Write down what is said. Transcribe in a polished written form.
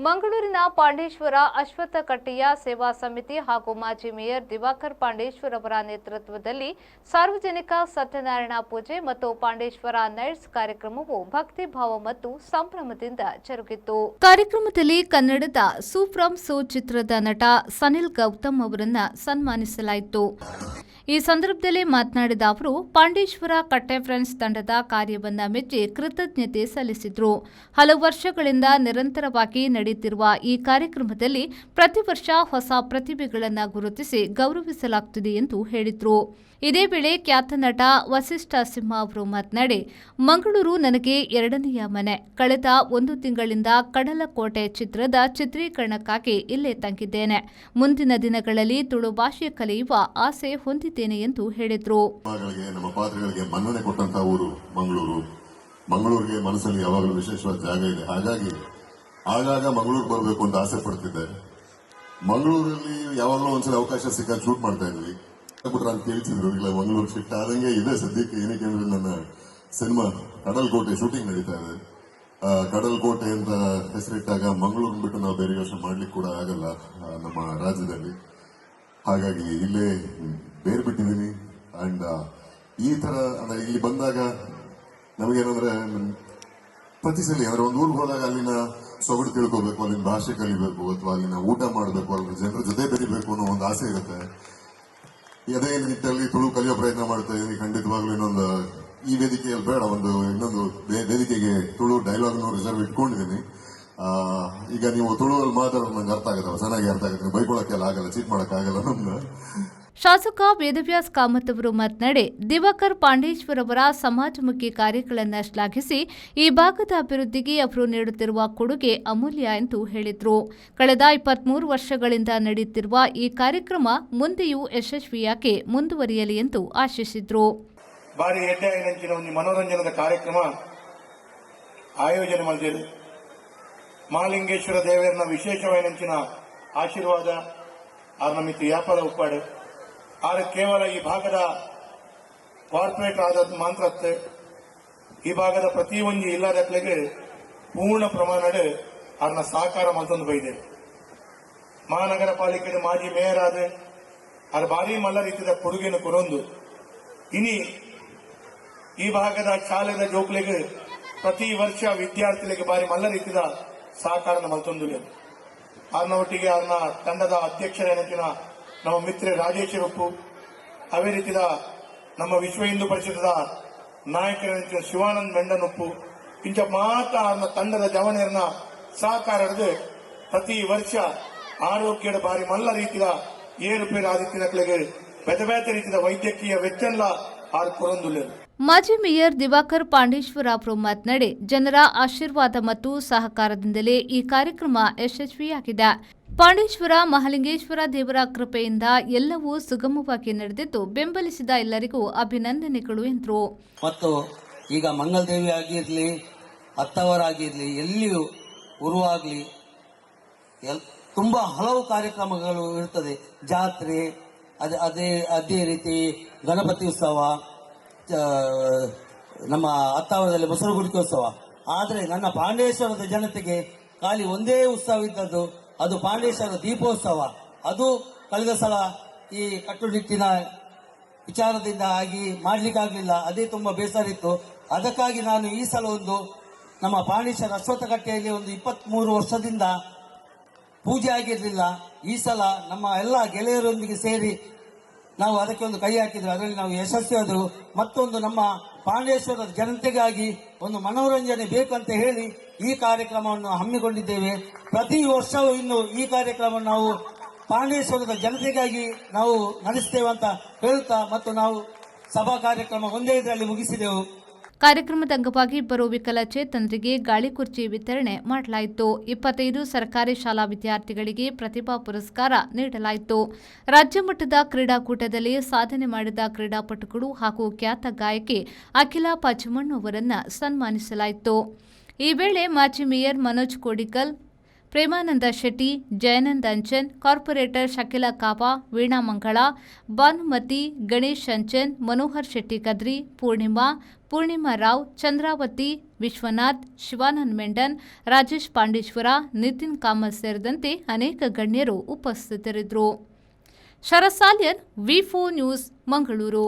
ಮಂಗಳೂರಿನ ಪಾಂಡೇಶ್ವರ ಅಶ್ವತ್ಥಕಟ್ಟೆಯ ಸೇವಾ ಸಮಿತಿ ಹಾಗೂ ಮಾಜಿ ಮೇಯರ್ ದಿವಾಕರ್ ಪಾಂಡೇಶ್ವರ್ ಅವರ ನೇತೃತ್ವದಲ್ಲಿ ಸಾರ್ವಜನಿಕ ಸತ್ಯನಾರಾಯಣ ಪೂಜೆ ಮತ್ತು ಪಾಂಡೇಶ್ವರ ನೈಟ್ಸ್ ಕಾರ್ಯಕ್ರಮವು ಭಕ್ತಿಭಾವ ಮತ್ತು ಸಂಭ್ರಮದಿಂದ ಜರುಗಿತು. ಕಾರ್ಯಕ್ರಮದಲ್ಲಿ ಕನ್ನಡದ ಸೂಫ್ರಮ್ ಸೋ ಚಿತ್ರದ ನಟ ಸನಿಲ್ ಗೌತಮ್ ಅವರನ್ನು ಸನ್ಮಾನಿಸಲಾಯಿತು. ಈ ಸಂದರ್ಭದಲ್ಲಿ ಮಾತನಾಡಿದ ಅವರು ಪಾಂಡೇಶ್ವರ ಕಟ್ಟೆ ಫ್ರೆಂಡ್ಸ್ ತಂಡದ ಕಾರ್ಯವನ್ನ ಮೆಚ್ಚಿ ಕೃತಜ್ಞತೆ ಸಲ್ಲಿಸಿದರು. ಹಲವು ವರ್ಷಗಳಿಂದ ನಿರಂತರವಾಗಿ ನಡೆಯುತ್ತಿರುವ ಈ ಕಾರ್ಯಕ್ರಮದಲ್ಲಿ ಪ್ರತಿ ವರ್ಷ ಹೊಸ ಪ್ರತಿಭೆಗಳನ್ನು ಗುರುತಿಸಿ ಗೌರವಿಸಲಾಗುತ್ತಿದೆ ಎಂದು ಹೇಳಿದರು. ಇದೇ ವೇಳೆ ಖ್ಯಾತ ನಟ ವಸಿಷ್ಠ ಸಿಂಹ ಅವರು ಮಾತನಾಡಿ, ಮಂಗಳೂರು ನನಗೆ ಎರಡನೆಯ ಮನೆ. ಕಳೆದ 1 ತಿಂಗಳಿಂದ ಕಡಲಕೋಟೆ ಚಿತ್ರದ ಚಿತ್ರೀಕರಣಕ್ಕಾಗಿ ಇಲ್ಲೇ ತಂಗಿದ್ದೇನೆ. ಮುಂದಿನ ದಿನಗಳಲ್ಲಿ ತುಳು ಭಾಷೆ ಕಲಿಯುವ ಆಸೆ ಹೊಂದಿದ್ದೇನೆ ಎಂದು ಹೇಳಿದರು. ನಮ್ಮ ಪಾತ್ರಗಳಿಗೆ ಮನ್ನಣೆ ಕೊಟ್ಟಂತ ಊರು ಮಂಗಳೂರು. ಮಂಗಳೂರಿಗೆ ಮನಸ್ಸಲ್ಲಿ ಯಾವಾಗಲೂ ವಿಶೇಷವಾದ ಜಾಗ ಇದೆ. ಹಾಗಾಗಿ ಆಗಾಗ ಮಂಗಳೂರು ಬರಬೇಕು ಅಂತ ಆಸೆ ಪಡ್ತಿದ್ದೆ. ಮಂಗಳೂರಲ್ಲಿ ಯಾವಾಗಲೂ ಒಂದ್ಸಲ ಅವಕಾಶ ಸಿಕ್ಕಾಗ ಶೂಟ್ ಮಾಡ್ತಾ ಇದ್ವಿ. ಬಿಟ್ರೆ ಅಂತ ಕೇಳ್ತಿದ್ರು. ಇಲ್ಲ, ಮಂಗಳೂರು ಶಿಫ್ಟ್ ಆದಂಗೆ ಇದೆ ಸದ್ಯಕ್ಕೆ. ಏನಕ್ಕೆ ಅಂದ್ರೆ ನನ್ನ ಸಿನಿಮಾ ಕಡಲ್ಕೋಟೆ ಶೂಟಿಂಗ್ ನಡೀತಾ ಇದೆ. ಕಡಲ್ಕೋಟೆ ಅಂತ ಹೆಸರಿಟ್ಟಾಗ ಮಂಗಳೂರು ಬಿಟ್ಟು ನಾವು ಬೇರೆ ಯೋಚನೆ ಮಾಡ್ಲಿಕ್ಕೆ ಕೂಡ ಆಗಲ್ಲ ನಮ್ಮ ರಾಜ್ಯದಲ್ಲಿ. ಹಾಗಾಗಿ ಇಲ್ಲೇ ಬೇರೆ ಬಿಟ್ಟಿದ್ದೀನಿ. ಅಂಡ್ ಈ ತರ ಅಂದ್ರೆ ಇಲ್ಲಿ ಬಂದಾಗ ನಮಗೇನಂದ್ರೆ ಪ್ರತಿ ಸಲ ಅಂದ್ರೆ ಒಂದು ಊರಿಗೆ ಹೋದಾಗ ಅಲ್ಲಿನ ಸೊಗಡು ತಿಳ್ಕೋಬೇಕು, ಅಲ್ಲಿನ ಭಾಷೆ ಕಲಿಬೇಕು, ಅಥವಾ ಅಲ್ಲಿನ ಊಟ ಮಾಡಬೇಕು, ಅಲ್ಲಿ ಜನರ ಜೊತೆ ಬೆರಿಬೇಕು ಅನ್ನೋ ಒಂದು ಆಸೆ ಇರುತ್ತೆ. ಅದೇ ನಿಟ್ಟಿನಲ್ಲಿ ತುಳು ಕಲಿಯೋ ಪ್ರಯತ್ನ ಮಾಡ್ತಾ ಇದ್ದೀನಿ. ಖಂಡಿತವಾಗ್ಲೂ ಇನ್ನೊಂದು ಈ ವೇದಿಕೆಯಲ್ಲಿ ಬೇಡ, ಇನ್ನೊಂದು ವೇದಿಕೆಗೆ ತುಳು ಡೈಲಾಗ್ ರಿಸರ್ವ್ ಇಟ್ಕೊಂಡಿದ್ದೀನಿ. ಈಗ ನೀವು ತುಳುವಲ್ಲಿ ಮಾತಾಡೋದು ನಂಗೆ ಅರ್ಥ ಆಗುತ್ತೆ, ಚೆನ್ನಾಗಿ ಅರ್ಥ ಆಗುತ್ತೆ. ಬೈಕೊಳಕ್ಕೆಲ್ಲ ಆಗಲ್ಲ, ಚೀಟ್ ಮಾಡೋಕ್ಕಾಗಲ್ಲ ನಮ್ನ. ಶಾಸಕ ವೇದವ್ಯಾಸ್ ಕಾಮತ್ ಅವರು ಮಾತನಾಡಿ, ದಿವಾಕರ್ ಪಾಂಡೇಶ್ವರ್ ಅವರ ಸಮಾಜಮುಖಿ ಕಾರ್ಯಗಳನ್ನು ಶ್ಲಾಘಿಸಿ ಈ ಭಾಗದ ಅಭಿವೃದ್ಧಿಗೆ ಅವರು ನೀಡುತ್ತಿರುವ ಕೊಡುಗೆ ಅಮೂಲ್ಯ ಎಂದು ಹೇಳಿದರು. ಕಳೆದ 23 ವರ್ಷಗಳಿಂದ ನಡೆಯುತ್ತಿರುವ ಈ ಕಾರ್ಯಕ್ರಮ ಮುಂದೆಯೂ ಯಶಸ್ವಿಯಾಗಿ ಮುಂದುವರಿಯಲಿ ಎಂದು ಆಶಿಸಿದರು. ಬಾರಿ ಎಡ್ಡೆಂಚಿನ ಒಂದು ಮನೋರಂಜನದ ಕಾರ್ಯಕ್ರಮ ಆಯೋಜನೆ ಮಾಡಿದ್ದೇವೆ. ಮಹಾಲಿಂಗೇಶ್ವರ ದೇವರನ್ನ ವಿಶೇಷವಾದ ಆಶೀರ್ವಾದ ಆರ್ನ ಮಿತಿ ವ್ಯಾಪಾರ ಉಪ್ಪಾಡು ಆದ್ರೆ ಕೇವಲ ಈ ಭಾಗದ ಕಾರ್ಪೊರೇಟ್ ಆದದ್ದು ಮಾತ್ರ ಈ ಭಾಗದ ಪ್ರತಿಯೊಂದು ಇಲ್ಲದಕ್ಕೆ ಪೂರ್ಣ ಪ್ರಮಾಣದ ಅವ್ರನ್ನ ಸಹಕಾರ ಮತ್ತೊಂದು ಬೈದೆ. ಮಹಾನಗರ ಪಾಲಿಕೆ ಮಾಜಿ ಮೇಯರ್ ಆದ ಅವ್ರ ಭಾರಿ ಮಲ್ಲ ರೀತಿಯ ಕೊಡುಗೆಯನ್ನು ಕೊಡೊಂದು ಇನಿ ಈ ಭಾಗದ ಶಾಲೆದ ಜೋಕ್ಲೆಗೆ ಪ್ರತಿ ವರ್ಷ ವಿದ್ಯಾರ್ಥಿಗಳಿಗೆ ಭಾರಿ ಮಲ್ಲ ರೀತಿಯ ಸಹಕಾರನ ಮಲ್ತೊಂದು ಅವ್ರನ್ನ ಒಟ್ಟಿಗೆ ಅವ್ರನ್ನ ತಂಡದ ಅಧ್ಯಕ್ಷರೇನಂಚಿನ ನಮ್ಮ ಮಿತ್ರ ರಾಜೇಶ್ವರ ಉಪ್ಪು, ಅದೇ ರೀತಿಯ ನಮ್ಮ ವಿಶ್ವ ಹಿಂದೂ ಪರಿಷತ್ದ ನಾಯಕರ ಶಿವಾನಂದ್ ಮೆಂಡನ್ ಉಪ್ಪು ಇಂಚ ಮಾತ್ರ ಅವ್ರನ್ನ ತಂಡದ ಜವನಿಯರನ್ನ ಸಹಕಾರ ಹಿಡಿದು ಪ್ರತಿ ವರ್ಷ ಆರೋಗ್ಯದ ಬಾರಿ ಮಲ್ಲ ರೀತಿಯ ಏರುಪೇರು ಆದಿತ್ಯನಗಳಿಗೆ ಬೇರೆ ಬೇರೆ ರೀತಿಯ ವೈದ್ಯಕೀಯ ವೆಚ್ಚಲ್ಲ ಆರು ಕೊರೊಂದುಲ್ಲ. ಮಾಜಿ ಮೇಯರ್ ದಿವಾಕರ್ ಪಾಂಡೇಶ್ವರ್ ಅವರು ಮಾತನಾಡಿ, ಜನರ ಆಶೀರ್ವಾದ ಮತ್ತು ಸಹಕಾರದಿಂದಲೇ ಈ ಕಾರ್ಯಕ್ರಮ ಯಶಸ್ವಿಯಾಗಿದೆ. ಪಾಂಡೇಶ್ವರ ಮಹಾಲಿಂಗೇಶ್ವರ ದೇವರ ಕೃಪೆಯಿಂದ ಎಲ್ಲವೂ ಸುಗಮವಾಗಿ ನಡೆದಿದ್ದು ಬೆಂಬಲಿಸಿದ ಎಲ್ಲರಿಗೂ ಅಭಿನಂದನೆಗಳು ಎಂದರು. ಮತ್ತು ಈಗ ಮಂಗಲದೇವಿ ಆಗಿರಲಿ, ಅತ್ತವರಾಗಿರಲಿ, ಎಲ್ಲಿಯೂ ಉರುವಾಗಲಿ ತುಂಬಾ ಹಲವು ಕಾರ್ಯಕ್ರಮಗಳು ಇರುತ್ತದೆ. ಜಾತ್ರೆ, ಅದೇ ರೀತಿ ಗಣಪತಿ ಉತ್ಸವ, ನಮ್ಮ ಅತ್ತಾವರದಲ್ಲಿ ಮೊಸರು ಗುಡಿಕೋತ್ಸವ. ಆದರೆ ನನ್ನ ಪಾಂಡೇಶ್ವರದ ಜನತೆಗೆ ಖಾಲಿ ಒಂದೇ ಉತ್ಸವ ಇದ್ದದ್ದು, ಅದು ಪಾಂಡೇಶ್ವರ ದೀಪೋತ್ಸವ. ಅದು ಕಳೆದ ಸಲ ಈ ಕಟ್ಟುನಿಟ್ಟಿನ ವಿಚಾರದಿಂದ ಆಗಿ ಮಾಡ್ಲಿಕ್ಕಾಗಲಿಲ್ಲ. ಅದೇ ತುಂಬಾ ಬೇಸರ ಇತ್ತು. ಅದಕ್ಕಾಗಿ ನಾನು ಈ ಸಲ ನಮ್ಮ ಪಾಂಡೇಶ್ವರ ಅಶ್ವತ್ಥಕಟ್ಟೆಯಲ್ಲಿ 23 ವರ್ಷದಿಂದ ಪೂಜೆ ಆಗಿರಲಿಲ್ಲ. ಈ ಸಲ ನಮ್ಮ ಎಲ್ಲ ಗೆಳೆಯರೊಂದಿಗೆ ಸೇರಿ ನಾವು ಅದಕ್ಕೆ ಕೈ ಹಾಕಿದ್ರು. ಅದರಲ್ಲಿ ನಾವು ಯಶಸ್ವಿಯಾದರು. ಮತ್ತೊಂದು ನಮ್ಮ ಪಾಂಡೇಶ್ವರದ ಜನತೆಗಾಗಿ ಒಂದು ಮನೋರಂಜನೆ ಬೇಕಂತ ಹೇಳಿ ಈ ಕಾರ್ಯಕ್ರಮವನ್ನು ಹಮ್ಮಿಕೊಂಡಿದ್ದೇವೆ. ಪ್ರತಿ ವರ್ಷವೂ ಇನ್ನು ಈ ಕಾರ್ಯಕ್ರಮವನ್ನು ನಾವು ಪಾಂಡೇಶ್ವರದ ಜನತೆಗಾಗಿ ನಾವು ನಡೆಸ್ತೇವೆ ಅಂತ ಹೇಳುತ್ತಾ ಮತ್ತು ನಾವು ಸಭಾ ಕಾರ್ಯಕ್ರಮ ಒಂದೇ ಇದರಲ್ಲಿ ಮುಗಿಸಿದೆವು. ಕಾರ್ಯಕ್ರಮದ ಅಂಗವಾಗಿ ಇಬ್ಬರು ವಿಕಲಚೇತನರಿಗೆ ಗಾಳಿ ಕುರ್ಚಿ ವಿತರಣೆ ಮಾಡಲಾಯಿತು. 25 ಸರ್ಕಾರಿ ಶಾಲಾ ವಿದ್ಯಾರ್ಥಿಗಳಿಗೆ ಪ್ರತಿಭಾ ಪುರಸ್ಕಾರ ನೀಡಲಾಯಿತು. ರಾಜ್ಯ ಮಟ್ಟದ ಕ್ರೀಡಾಕೂಟದಲ್ಲಿ ಸಾಧನೆ ಮಾಡಿದ ಕ್ರೀಡಾಪಟುಗಳು ಹಾಗೂ ಖ್ಯಾತ ಗಾಯಕಿ ಅಖಿಲಾ ಪಚಮಣ್ಣು ಅವರನ್ನು ಸನ್ಮಾನಿಸಲಾಯಿತು. ಈ ವೇಳೆ ಮಾಜಿ ಮೇಯರ್ ಮನೋಜ್ ಕೋಡಿಕಲ್, ಪ್ರೇಮಾನಂದ ಶೆಟ್ಟಿ, ಜಯನಂದ್ ಅಂಚನ್, ಕಾರ್ಪೊರೇಟರ್ ಶಕಿಲಾ ಕಾಪಾ, ವೀಣಾ ಮಂಗಳ, ಭಾನುಮತಿ, ಗಣೇಶ್ ಅಂಚನ್, ಮನೋಹರ್ ಶೆಟ್ಟಿ ಕದ್ರಿ, ಪೂರ್ಣಿಮಾ ರಾವ್, ಚಂದ್ರಾವತಿ, ವಿಶ್ವನಾಥ್, ಶಿವಾನಂದ್ ಮೆಂಡನ್, ರಾಜೇಶ್ ಪಾಂಡೇಶ್ವರ, ನಿತಿನ್ ಕಾಮತ್ ಸೇರಿದಂತೆ ಅನೇಕ ಗಣ್ಯರು ಉಪಸ್ಥಿತರಿದ್ದರು. ಶರತ್ ಸಾಲ್ಯನ್, ವಿ4 ನ್ಯೂಸ್, ಮಂಗಳೂರು.